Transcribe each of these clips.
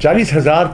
40,000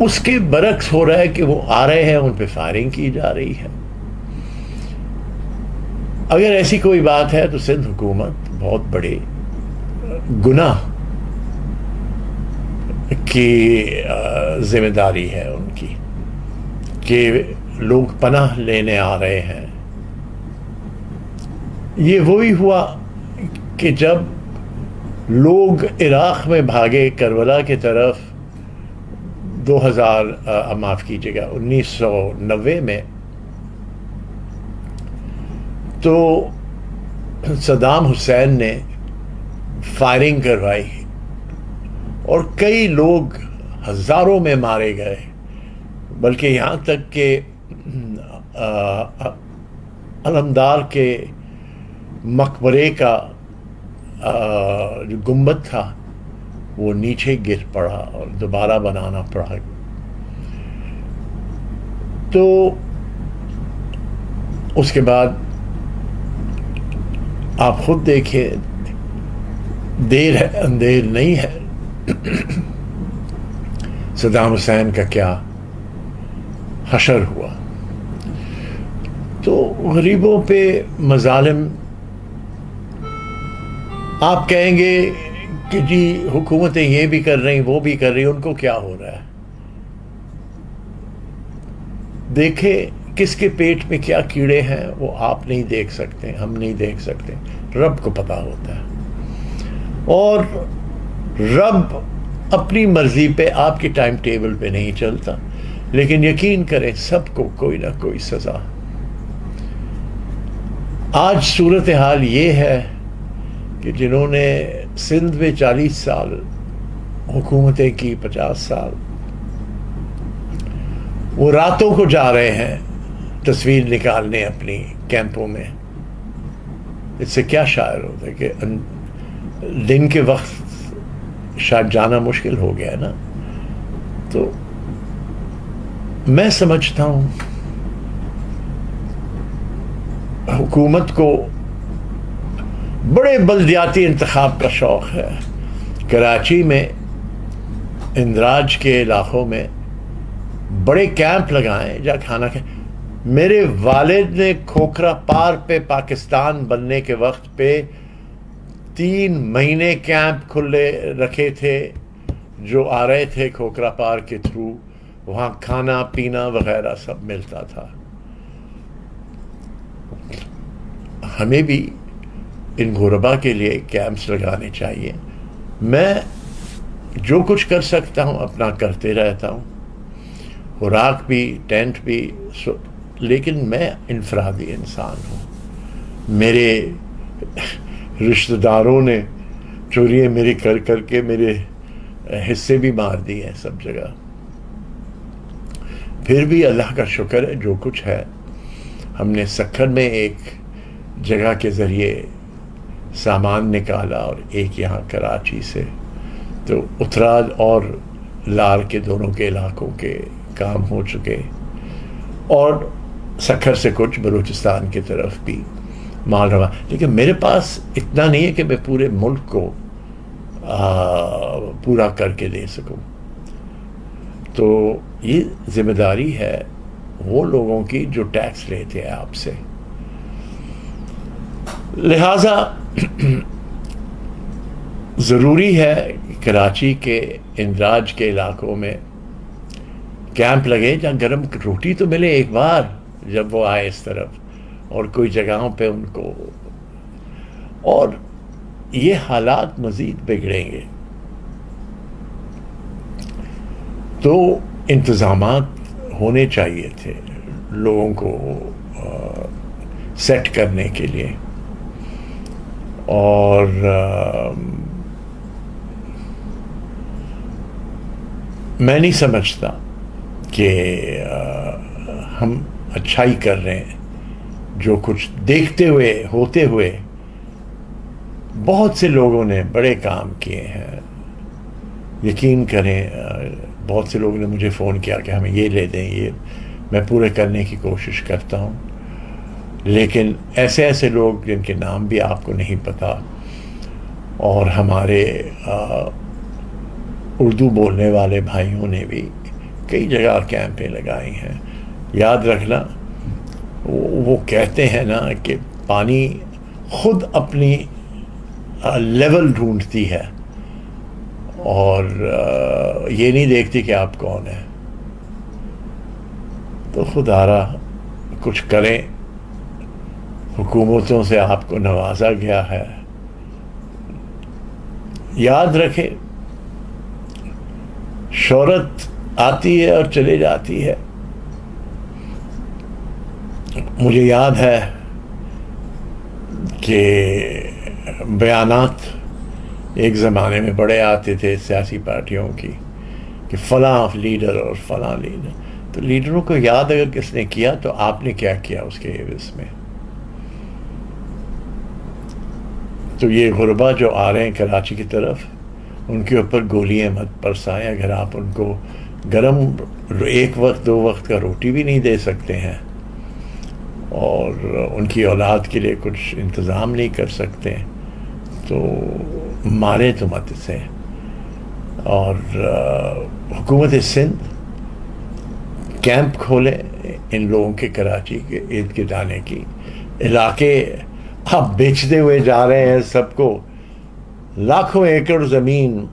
اس کے برعکس ہو رہا ہے کہ وہ آ رہے ہیں، ان پہ فائرنگ کی جا رہی ہے۔ اگر ایسی کوئی بات ہے تو سندھ حکومت بہت بڑے گناہ کی ذمہ داری ہے ان کی کہ لوگ پناہ لینے آ رہے ہیں۔ یہ وہی ہوا کہ جب لوگ عراق میں بھاگے کربلا کی طرف 1990 میں، تو صدام حسین نے فائرنگ کروائی اور کئی لوگ ہزاروں میں مارے گئے، بلکہ یہاں تک کہ علمدار کے مقبرے کا جو گنبد تھا وہ نیچے گر پڑا اور دوبارہ بنانا پڑا۔ تو اس کے بعد آپ خود دیکھیں، دیر ہے اندھیر نہیں ہے، صدام حسین کا کیا حشر ہوا۔ تو غریبوں پہ مظالم، آپ کہیں گے کہ جی حکومتیں یہ بھی کر رہی وہ بھی کر رہی، ان کو کیا ہو رہا ہے؟ دیکھیں کس کے پیٹ میں کیا کیڑے ہیں وہ آپ نہیں دیکھ سکتے، ہم نہیں دیکھ سکتے، رب کو پتہ ہوتا ہے۔ اور رب اپنی مرضی پہ آپ کے ٹائم ٹیبل پہ نہیں چلتا، لیکن یقین کریں سب کو کوئی نہ کوئی سزا۔ آج صورتحال یہ ہے کہ جنہوں نے سندھ میں 40 سال حکومتیں کی، 50 سال، وہ راتوں کو جا رہے ہیں تصویر نکالنے اپنی کیمپوں میں۔ اس سے کیا شاعر ہوتا ہے کہ دن کے وقت شاید جانا مشکل ہو گیا نا۔ تو میں سمجھتا ہوں حکومت کو بڑے بلدیاتی انتخاب کا شوق ہے۔ کراچی میں اندراج کے علاقوں میں بڑے کیمپ لگائیں جہاں کھانا کھائیں۔ میرے والد نے کھوکھرا پار پہ پاکستان بننے کے وقت پہ 3 مہینے کیمپ کھلے رکھے تھے، جو آ رہے تھے کھوکھرا پار کے تھرو، وہاں کھانا پینا وغیرہ سب ملتا تھا۔ ہمیں بھی ان غربا کے لیے کیمپس لگانے چاہیے۔ میں جو کچھ کر سکتا ہوں اپنا کرتے رہتا ہوں، خوراک بھی، ٹینٹ بھی، لیکن میں انفرادی انسان ہوں۔ میرے رشتہ داروں نے چوریاں میری کر کر کے میرے حصے بھی مار دی ہیں سب جگہ۔ پھر بھی اللہ کا شکر ہے جو کچھ ہے۔ ہم نے سکھر میں ایک جگہ کے ذریعے سامان نکالا اور ایک یہاں کراچی سے، تو اترال اور لار کے دونوں کے علاقوں کے کام ہو چکے، اور سکھر سے کچھ بلوچستان کی طرف بھی مال روا۔ لیکن میرے پاس اتنا نہیں ہے کہ میں پورے ملک کو پورا کر کے دے سکوں۔ تو یہ ذمہ داری ہے وہ لوگوں کی جو ٹیکس لیتے ہیں آپ سے۔ لہذا ضروری ہے کراچی کے اندراج کے علاقوں میں کیمپ لگے جہاں گرم روٹی تو ملے ایک بار جب وہ آئے اس طرف، اور کوئی جگہوں پہ ان کو، اور یہ حالات مزید بگڑیں گے تو انتظامات ہونے چاہیے تھے لوگوں کو سیٹ کرنے کے لیے۔ اور میں نہیں سمجھتا کہ ہم اچھائی کر رہے ہیں، جو کچھ دیکھتے ہوئے ہوتے ہوئے بہت سے لوگوں نے بڑے کام کیے ہیں۔ یقین کریں بہت سے لوگوں نے مجھے فون کیا کہ ہمیں یہ لے دیں، یہ میں پورے کرنے کی کوشش کرتا ہوں، لیکن ایسے ایسے لوگ جن کے نام بھی آپ کو نہیں پتہ، اور ہمارے اردو بولنے والے بھائیوں نے بھی کئی جگہ کیمپیں لگائی ہیں. یاد رکھنا وہ کہتے ہیں نا کہ پانی خود اپنی لیول ڈھونڈتی ہے اور یہ نہیں دیکھتی کہ آپ کون ہیں. تو خدا را کچھ کریں. حکومتوں سے آپ کو نوازا گیا ہے. یاد رکھیں شہرت آتی ہے اور چلے جاتی ہے. مجھے یاد ہے کہ بیانات ایک زمانے میں بڑے آتے تھے سیاسی پارٹیوں کی کہ فلاں لیڈر اور فلاں لیڈر. تو لیڈروں کو یاد اگر کس نے کیا تو آپ نے کیا کیا اس کے عوض میں. تو یہ غربا جو آ رہے ہیں کراچی کی طرف ان کے اوپر گولیاں مت برسائیں. اگر آپ ان کو گرم ایک وقت دو وقت کا روٹی بھی نہیں دے سکتے ہیں اور ان کی اولاد کے لیے کچھ انتظام نہیں کر سکتے تو مارے تو مت اسے. اور حکومت سندھ کیمپ کھولے ان لوگوں کے کراچی کے ارد گرد آنے کی. علاقے آپ بیچتے ہوئے جا رہے ہیں سب کو. لاکھوں ایکڑ زمین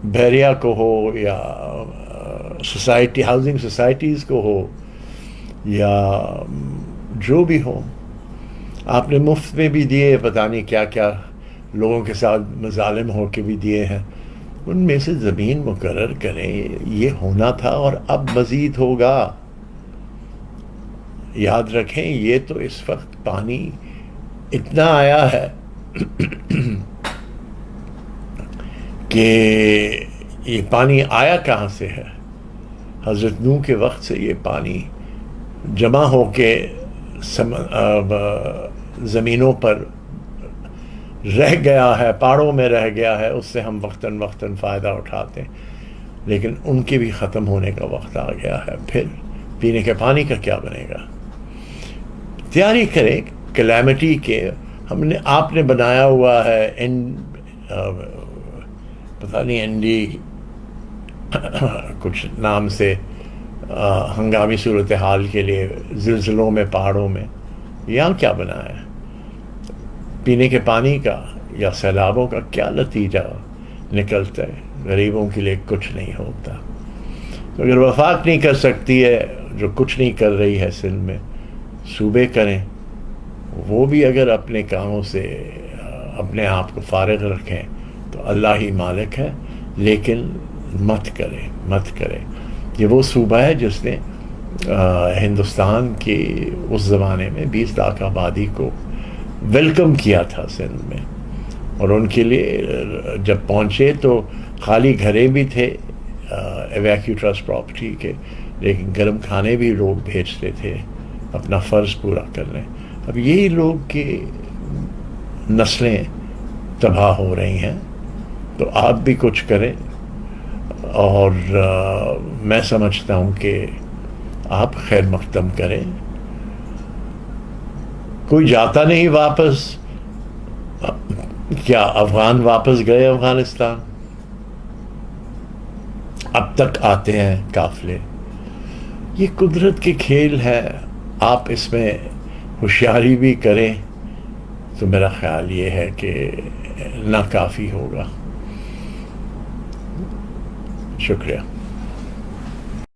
بحریہ کو ہو یا سوسائٹی ہاؤسنگ سوسائٹیز کو ہو یا جو بھی ہو آپ نے مفت میں بھی دیے. پتہ نہیں کیا کیا لوگوں کے ساتھ مظالم ہو کے بھی دیے ہیں. ان میں سے زمین مقرر کریں. یہ ہونا تھا اور اب مزید ہوگا. یاد رکھیں یہ تو اس وقت پانی اتنا آیا ہے کہ یہ پانی آیا کہاں سے ہے. حضرت نوح کے وقت سے یہ پانی جمع ہو کے زمینوں پر رہ گیا ہے, پہاڑوں میں رہ گیا ہے. اس سے ہم وقتاً وقتاً فائدہ اٹھاتے ہیں لیکن ان کے بھی ختم ہونے کا وقت آ گیا ہے. پھر پینے کے پانی کا کیا بنے گا. تیاری کریں کلیمٹی کے. آپ نے بنایا ہوا ہے پتہ نہیں این ڈی کچھ نام سے ہنگامی صورتحال کے لیے زلزلوں میں پہاڑوں میں. یہاں کیا بنایا ہے. پینے کے پانی کا یا سیلابوں کا کیا نتیجہ نکلتا ہے. غریبوں کے لیے کچھ نہیں ہوتا. تو اگر وفاق نہیں کر سکتی ہے جو کچھ نہیں کر رہی ہے سندھ میں, صوبے کریں. وہ بھی اگر اپنے کاموں سے اپنے آپ کو فارغ رکھیں تو اللہ ہی مالک ہے. لیکن مت کریں. یہ وہ صوبہ ہے جس نے ہندوستان کی اس زمانے میں 20 لاکھ آبادی کو ویلکم کیا تھا سندھ میں. اور ان کے لیے جب پہنچے تو خالی گھریں بھی تھے ایویکیو ٹرسٹ پراپرٹی کے, لیکن گرم کھانے بھی لوگ بھیجتے تھے اپنا فرض پورا کرنے. اب یہی لوگ کی نسلیں تباہ ہو رہی ہیں. تو آپ بھی کچھ کریں. اور میں سمجھتا ہوں کہ آپ خیر مقدم کریں. کوئی جاتا نہیں واپس. کیا افغان واپس گئے افغانستان؟ اب تک آتے ہیں قافلے. یہ قدرت کے کھیل ہے. آپ اس میں ہوشیاری بھی کریں تو میرا خیال یہ ہے کہ ناکافی ہوگا. شکریہ.